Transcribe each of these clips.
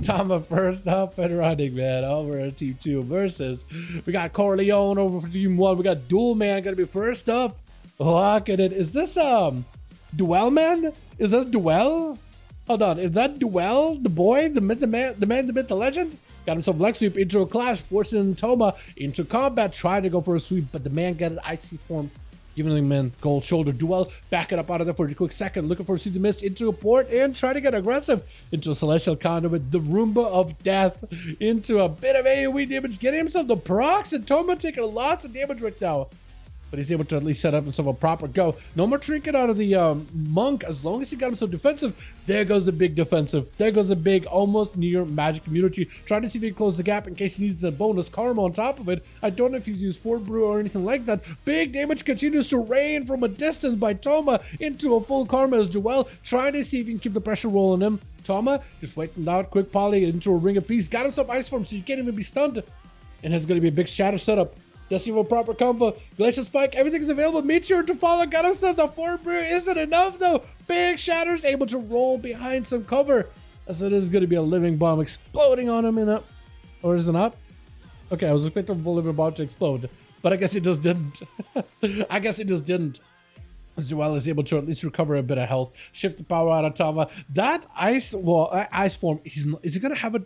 Tama first up and running, man. Over at Team 2 versus. We got Corleone over for Team 1. We got Duel Man gonna be first up. Look at it. Is this Duel Man? Is this Duel? Hold on. Is that Duel? The boy? The myth, the man, the myth, the legend? Got himself Leg Sweep into a clash, forcing Toma into combat. Tried to go for a sweep, but the man got an icy form, giving him man gold shoulder. Duel back it up out of there for a quick second, looking for a Soothing Mist into a port and try to get aggressive into a Celestial Conduit. The Roomba of Death into a bit of AoE damage, getting himself the procs, and Toma taking lots of damage right now. But he's able to at least set up himself a proper go. No more trinket out of the monk. As long as he got himself defensive, there goes the big defensive. There goes the big almost near magic immunity. Trying to see if he can close the gap in case he needs a bonus karma on top of it. I don't know if he's used Fort Brew or anything like that. Big damage continues to rain from a distance by Toma into a full karma as Duel. Trying to see if he can keep the pressure rolling him. Toma just waiting out, quick poly into a Ring of Peace. Got himself Ice Form so you can't even be stunned. And it's going to be a big shatter setup. Does he have a proper combo? Glacial Spike, everything is available. Meteor to follow, got himself the Fort Brew. Isn't enough though. Big shatters, able to roll behind some cover. As it is going to be a living bomb exploding on him in a... Or is it not? Okay, I was expecting the living bomb to explode. But I guess it just didn't. I guess it just didn't. As Duel is able to at least recover a bit of health. Shift the power out of Tama. That ice, well, ice form, is he going to have a...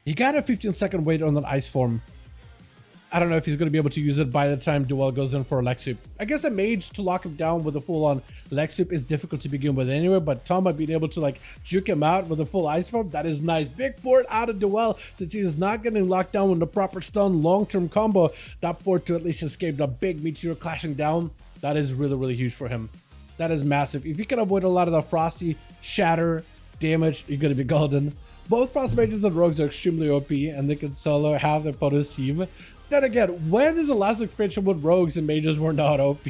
He got a 15-second wait on that ice form. I don't know if he's going to be able to use it by the time Duel goes in for a Leg Sweep. I guess a mage to lock him down with a full-on Leg Sweep is difficult to begin with anyway, but Tama being able to like juke him out with a full ice form, that is nice. Big port out of Duel since he is not getting locked down with the proper stun long-term combo. That port to at least escape the big meteor clashing down, that is really, really huge for him. That is massive. If you can avoid a lot of the frosty shatter damage, you're going to be golden. Both Frost Mages and Rogues are extremely OP and they can solo have their opponent's team. Then again, when is the last expansion when Rogues and Mages were not OP?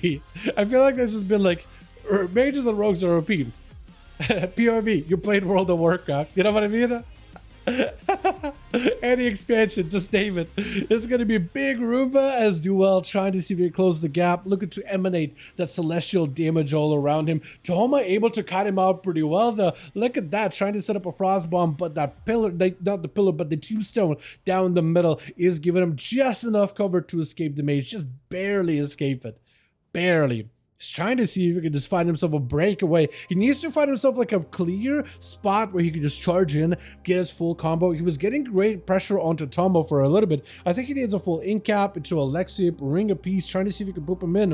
I feel like there's just been like, Mages and Rogues are OP. POV, you played World of Warcraft. You know what I mean? Any expansion, just name it. It's going to be a big Roomba as Duel trying to see if he can close the gap, looking to emanate that celestial damage all around him. Toma able to cut him out pretty well though. Look at that, trying to set up a frost bomb, but that pillar, not the pillar, but the tombstone down the middle is giving him just enough cover to escape the mage, just barely escape it. Barely. He's trying to see if he can just find himself a breakaway. He needs to find himself like a clear spot where he can just charge in, get his full combo. He was getting great pressure onto Toma for a little bit. I think he needs a full in-cap into a Leg Sweep, Ring of Peace, trying to see if he can boop him in.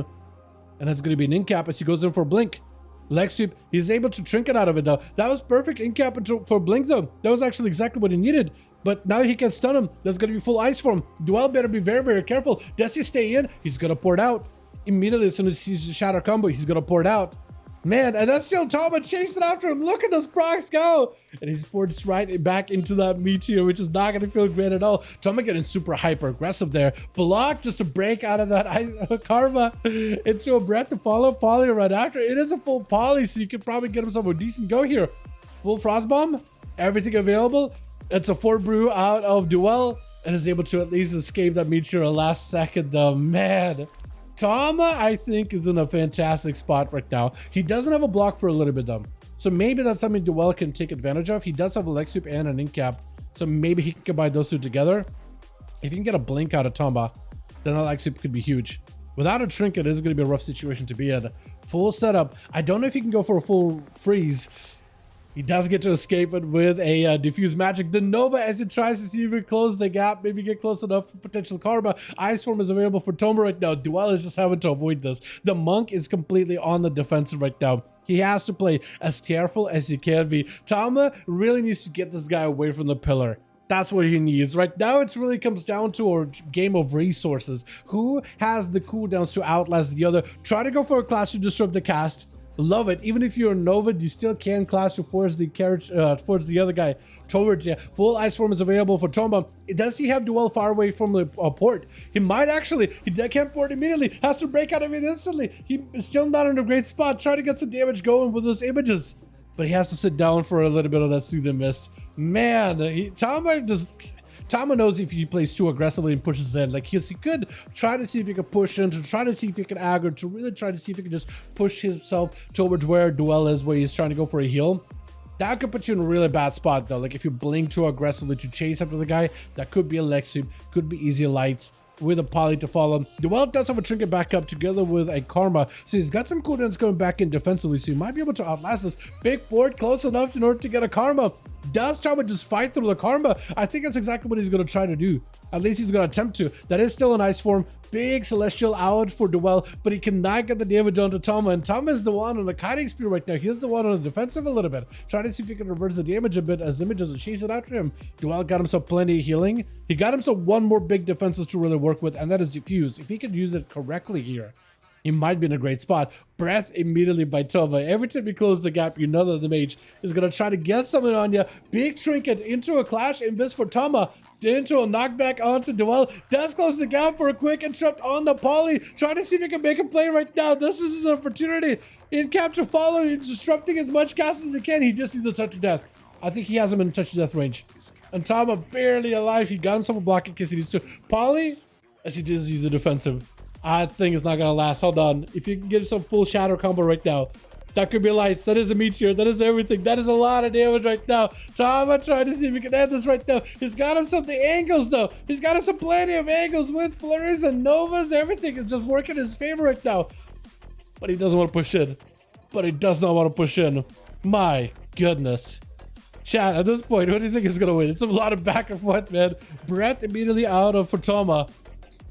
And that's going to be an in-cap as he goes in for Blink. Leg Sweep, he's able to trinket out of it though. That was perfect in-cap for Blink though. That was actually exactly what he needed. But now he can stun him. That's going to be full ice for him. Duel better be very, very careful. Does he stay in? He's going to pour it out. Immediately as soon as he sees the shatter combo, he's gonna pour it out. Man, and that's still Toma chasing after him. Look at those procs go! And he's poured right back into that meteor, which is not gonna feel great at all. Toma getting super hyper aggressive there. Block just to break out of that karma into a breath to follow poly right after. It is a full poly, so you can probably get himself a decent go here. Full frost bomb, everything available. It's a Fort Brew out of Duel, and is able to at least escape that meteor last second though. Man. Tama, I think, is in a fantastic spot right now. He doesn't have a block for a little bit though. So maybe that's something Duel can take advantage of. He does have a Leg Sweep and an in-cap. So maybe he can combine those two together. If you can get a blink out of Tama, then that Leg Sweep could be huge. Without a trinket, it is going to be a rough situation to be in. Full setup. I don't know if he can go for a full freeze. He does get to escape it with a diffuse magic. The Nova as he tries to see if he can close the gap, maybe get close enough for potential karma. Ice Form is available for Toma right now. Duel is just having to avoid this. The Monk is completely on the defensive right now. He has to play as careful as he can be. Toma really needs to get this guy away from the pillar. That's what he needs. Right now, it really comes down to a game of resources. Who has the cooldowns to outlast the other? Try to go for a clash to disrupt the cast. Love it. Even if you're a Nova, you still can clash to force the carriage towards the other guy towards you. Full ice form is available for Toma. Does he have Duel far away from the port? He might actually. He can't port immediately. Has to break out of it instantly. He is still not in a great spot. Try to get some damage going with those images. But he has to sit down for a little bit of that Soothing Mist. Man, Tama knows if he plays too aggressively and pushes in, like he could try to see if he can push in, to try to see if he can aggro, to really try to see if he can just push himself towards where Duel is, where he's trying to go for a heal. That could put you in a really bad spot though. Like if you blink too aggressively to chase after the guy, that could be a leg sweep, could be easy lights with a poly to follow. Duel does have a trinket back up together with a karma, so he's got some cooldowns going back in defensively, so he might be able to outlast this big board close enough in order to get a karma. Does Tama just fight through the karma? I think that's exactly what he's going to try to do. At least he's going to attempt to. That is still an ice form. Big celestial out for Duel, but he cannot get the damage onto Tama, and Tama is the one on the kiting spear right now. He's the one on the defensive a little bit, trying to see if he can reverse the damage a bit as Image doesn't chase it after him. Duel got himself plenty of healing. He got himself one more big defenses to really work with, and that is Diffuse. If he can use it correctly here, he might be in a great spot. Breath immediately by Toma. Every time you close the gap, you know that the mage is going to try to get something on you. Big trinket into a clash, invis for Toma. Into a knockback onto Duel. Does close the gap for a quick interrupt on the poly. Trying to see if he can make a play right now. This is his opportunity. In capture follow, he's disrupting as much cast as he can. He just needs a touch of death. I think he has him in touch of death range. And Tama barely alive. He got himself a block in case he needs to. Poly, as he does use a defensive. I think it's not gonna last. Hold on. If you can get some full shadow combo right now, that could be lights. That is a meteor. That is everything. That is a lot of damage right now. Tama trying to see if he can end this right now. He's got himself the angles though. He's got himself plenty of angles with flurries and novas. Everything is just working in his favor right now. But he doesn't want to push in. But he does not want to push in. My goodness. Chat, at this point, what do you think is gonna win? It's a lot of back and forth, man. Brett immediately out of for Tama.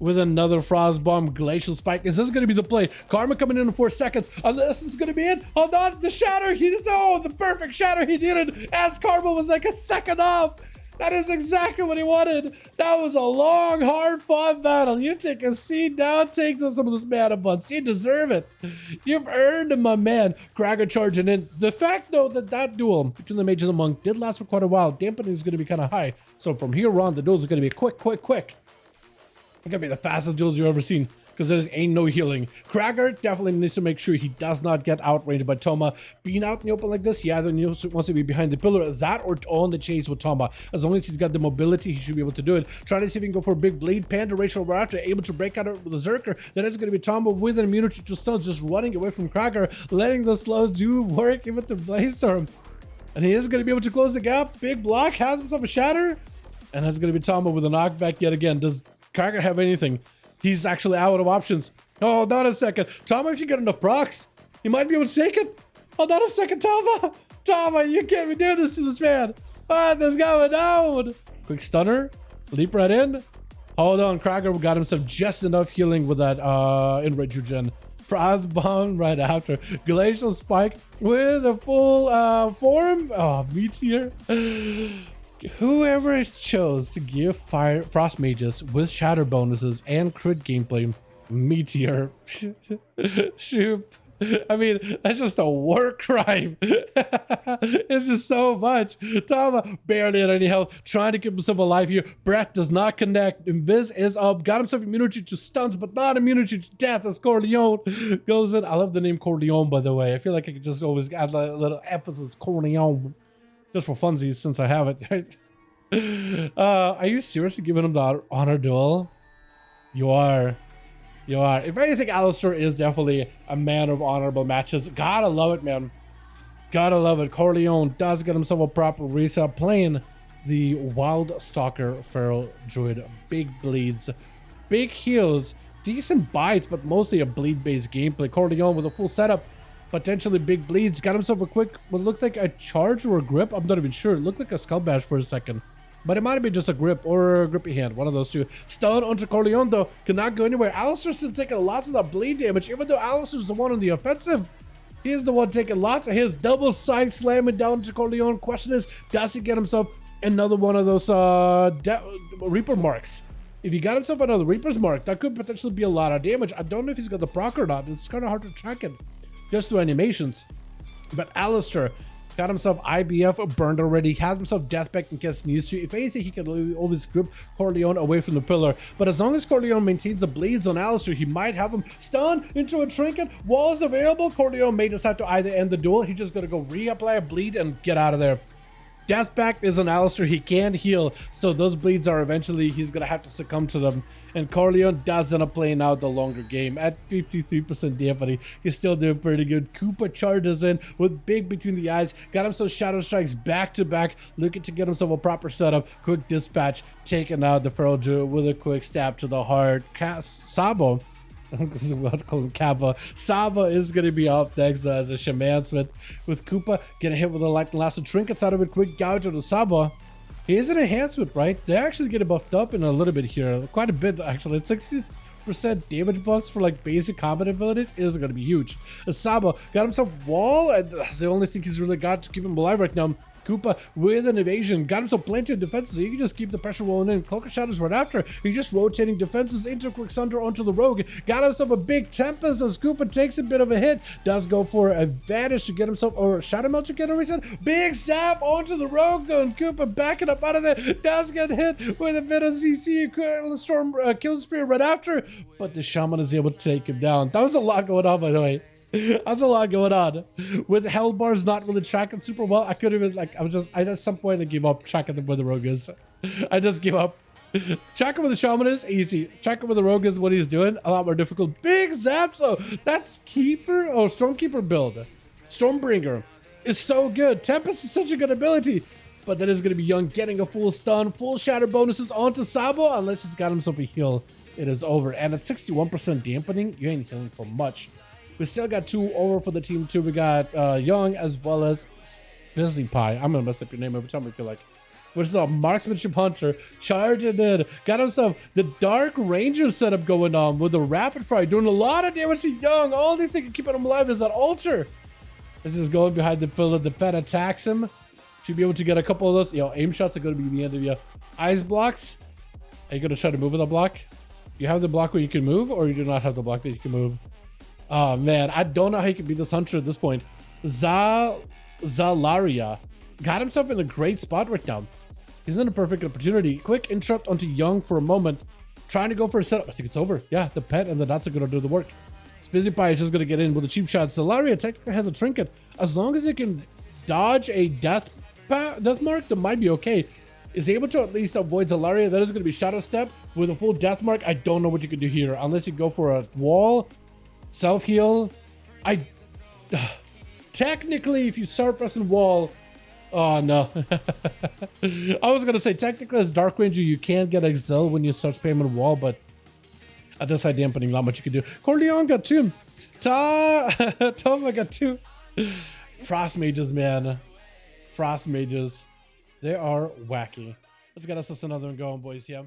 With another Frost Bomb, Glacial Spike. Is this going to be the play? Karma coming in 4 seconds. This is going to be it. Hold on. The shatter. The perfect shatter he needed as Karma was like a second off. That is exactly what he wanted. That was a long, hard-fought battle. You take a seat down, take some of those mana buns. You deserve it. You've earned it, my man. Krager charging in. The fact, though, that duel between the mage and the monk did last for quite a while. Dampening is going to be kind of high. So from here on, the duels are going to be quick. It's gonna be the fastest duels you've ever seen because there ain't no healing. Krager definitely needs to make sure he does not get outranged by Toma. Being out in the open like this, he either wants to be behind the pillar, that or on the chase with Toma. As long as he's got the mobility, he should be able to do it. Trying to see if he can go for a big bleed, Panda, Rachel Raptor, able to break out with a Zerker. Then it's gonna be Toma with an immunity to stuns, just running away from Krager, letting those slows do work even with the Blaze Storm. And he is gonna be able to close the gap. Big block, has himself a shatter. And that's gonna be Toma with a knockback yet again. Does Krager have anything? He's actually out of options. Oh, hold on a second. Tama, if you get enough procs, you might be able to take it. Hold on a second, Tama. Tama, you can't be doing this to this man. What is going on? Quick stunner. Leap right in. Hold on, Krager got himself just enough healing with that Enrage Regen. Frost Bomb right after. Glacial Spike with a full form. Oh, Meteor. Whoever chose to give Frost Mages with shatter bonuses and crit gameplay, Meteor. Shoot. I mean, that's just a war crime. It's just so much. Tama barely had any health, trying to keep himself alive here. Breath does not connect. Invis is up. Got himself immunity to stuns, but not immunity to death as Corleone goes in. I love the name Corleone, by the way. I feel like I could just always add a little emphasis, Corleone. Just for funsies, since I have it. Are you seriously giving him the honor duel? You are. You are. If anything, Alistair is definitely a man of honorable matches. Gotta love it, man. Gotta love it. Corleone does get himself a proper reset, playing the Wild Stalker Feral Druid. Big bleeds, big heals, decent bites, but mostly a bleed-based gameplay. Corleone with a full setup. Potentially big bleeds. Got himself a quick, what looked like a charge or a grip. I'm not even sure. It looked like a skull bash for a second. But it might have been just a grip or a grippy hand. One of those two. Stun onto Corleone though. Cannot go anywhere. Alistair's still taking lots of that bleed damage. Even though Alistair's the one on the offensive. He is the one taking lots of hits. Double side slamming down to Corleone. Question is, does he get himself another one of those Reaper marks? If he got himself another Reaper's mark, that could potentially be a lot of damage. I don't know if he's got the proc or not. It's kind of hard to track it just through animations. But Alistair got himself IBF burned already. He has himself Deathback in case he needs to. If anything, he can always grip Corleone away from the pillar. But as long as Corleone maintains the bleeds on Alistair, he might have him stun into a trinket. Wall is available. Corleone may decide to either end the duel. He's just gonna go reapply a bleed and get out of there. Death Pact is an Alistair, he can't heal, so those bleeds are eventually, he's gonna have to succumb to them. And Corleone does end up playing out the longer game. At 53% dampening, he's still doing pretty good. Koopa charges in with big between the eyes, got himself Shadow Strikes back to back, looking to get himself a proper setup. Quick dispatch, taking out the Feral Druid with a quick stab to the heart. Sabo. I'm going to call him Kava. Saba is going to be off next as a Shamansmith with Koopa getting hit with a Light and Lasso. Trinkets out of it, quick gouge of the Saba. He is an enhancement, right? They're actually getting buffed up in a little bit here. Quite a bit, actually. It's 60% damage buffs for like basic combat abilities is going to be huge. Saba got himself wall, and that's the only thing he's really got to keep him alive right now. Koopa with an evasion, got himself plenty of defenses, so you can just keep the pressure rolling in. Cloak of Shadows right after, he's just rotating defenses into Quick Sunder onto the Rogue, got himself a big Tempest as Koopa takes a bit of a hit, does go for advantage to get himself, or Shadow Melt to get a reset, big stab onto the Rogue though, and Koopa backing up out of there, does get hit with a bit of CC, Storm Kill Spear right after, but the Shaman is able to take him down. That was a lot going on, by the way. That's a lot going on. With Hell Bars not really tracking super well, I could have like, I at some point I gave up tracking them where the Rogue is. I just give up. Tracking with the Shaman is easy. Tracking with the Rogue is what he's doing. A lot more difficult. Big Zap, so that's Keeper, oh, Stormkeeper build. Stormbringer is so good. Tempest is such a good ability. But that is going to be Young getting a full stun, full shatter bonuses onto Sabo, unless he's got himself a heal. It is over. And at 61% dampening, you ain't healing for much. We still got 2 over for the team 2. We got Young as well as Busy Pie. I'm gonna mess up your name every time I feel like. Which is a marksmanship hunter. Charging in. Got himself the Dark Ranger setup going on with the Rapid Fire. Doing a lot of damage to Young. All they think of keeping him alive is that altar. This is going behind the pillar. The pet attacks him. Should be able to get a couple of those. Yo, aim shots are gonna be the end of your ice blocks. Are you gonna try to move with a block? You have the block where you can move, or you do not have the block that you can move? Oh man, I don't know how he can beat this hunter at this point. Zalaria got himself in a great spot right now. He's in a perfect opportunity. Quick interrupt onto Young for a moment. Trying to go for a setup. I think it's over. Yeah, the pet and the dots are going to do the work. Busy Pie is just going to get in with a cheap shot. Zalaria technically has a trinket. As long as it can dodge a death mark, that might be okay. Is able to at least avoid Zalaria. That is going to be Shadow Step with a full death mark. I don't know what you can do here unless you go for a wall. Self-heal. Technically, if you start pressing wall, oh no. I was gonna say technically as Dark Ranger you can get Excel when you start spamming wall, but at this high dampening, not much you can do. Corleone got 2. Toma got 2. Frost mages, man. Frost mages. They are wacky. Let's get us another one going, boys. Yeah.